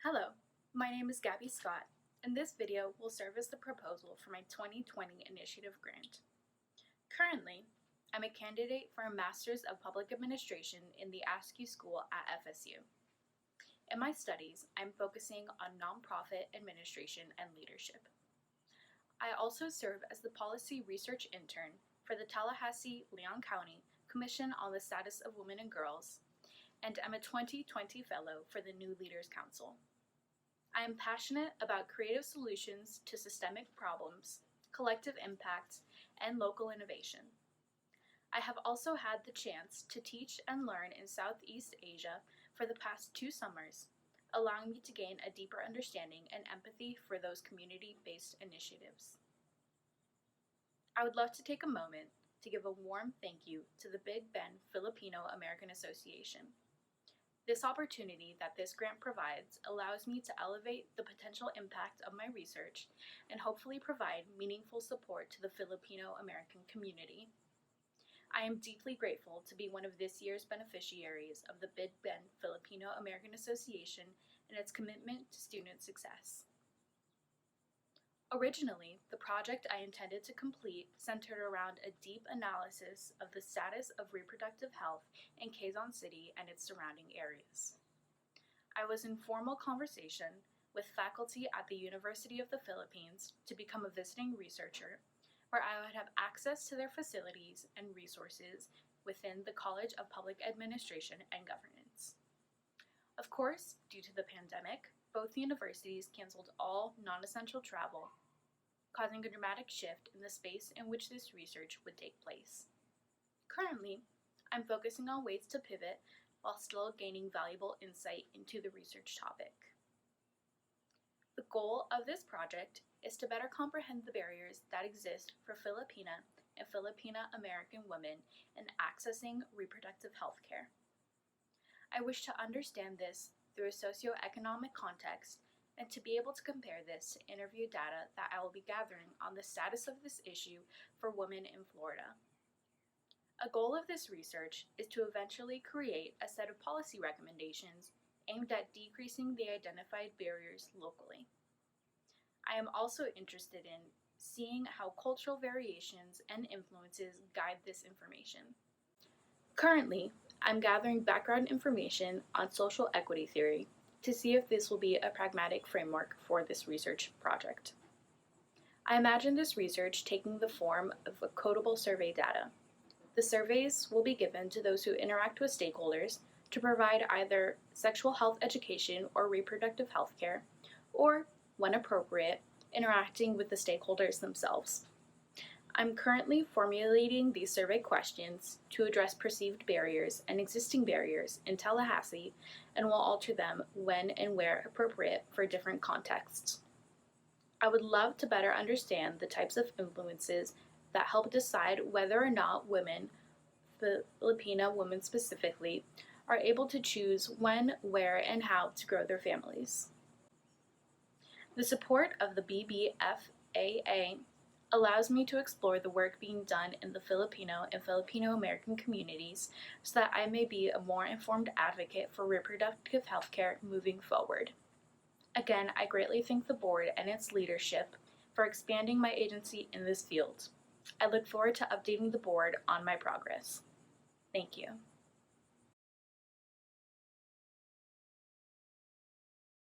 Hello, my name is Gabby Scott, and this video will serve as the proposal for my 2020 initiative grant. Currently, I'm a candidate for a Master's of Public Administration in the Askew School at FSU. In my studies, I'm focusing on nonprofit administration and leadership. I also serve as the Policy Research Intern for the Tallahassee-Leon County Commission on the Status of Women and Girls, and am a 2020 Fellow for the New Leaders Council. I am passionate about creative solutions to systemic problems, collective impact, and local innovation. I have also had the chance to teach and learn in Southeast Asia for the past 2 summers, allowing me to gain a deeper understanding and empathy for those community-based initiatives. I would love to take a moment to give a warm thank you to the Big Bend Filipino-American Association. This opportunity that this grant provides allows me to elevate the potential impact of my research and hopefully provide meaningful support to the Filipino-American community. I am deeply grateful to be one of this year's beneficiaries of the Big Bend Filipino-American Association and its commitment to student success. Originally, the project I intended to complete centered around a deep analysis of the status of reproductive health in Quezon City and its surrounding areas. I was in formal conversation with faculty at the University of the Philippines to become a visiting researcher, where I would have access to their facilities and resources within the College of Public Administration and Governance. Of course, due to the pandemic, both universities canceled all non-essential travel, causing a dramatic shift in the space in which this research would take place. Currently, I'm focusing on ways to pivot while still gaining valuable insight into the research topic. The goal of this project is to better comprehend the barriers that exist for Filipina and Filipina American women in accessing reproductive health care. I wish to understand this through a socioeconomic context and to be able to compare this to interview data that I will be gathering on the status of this issue for women in Florida. A goal of this research is to eventually create a set of policy recommendations aimed at decreasing the identified barriers locally. I am also interested in seeing how cultural variations and influences guide this information. Currently, I'm gathering background information on social equity theory to see if this will be a pragmatic framework for this research project. I imagine this research taking the form of a codable survey data. The surveys will be given to those who interact with stakeholders to provide either sexual health education or reproductive health care, or, when appropriate, interacting with the stakeholders themselves. I'm currently formulating these survey questions to address perceived barriers and existing barriers in Tallahassee and will alter them when and where appropriate for different contexts. I would love to better understand the types of influences that help decide whether or not women, Filipina women specifically, are able to choose when, where, and how to grow their families. The support of the BBFAA allows me to explore the work being done in the Filipino and Filipino-American communities so that I may be a more informed advocate for reproductive health care moving forward. Again, I greatly thank the board and its leadership for expanding my agency in this field. I look forward to updating the board on my progress. Thank you.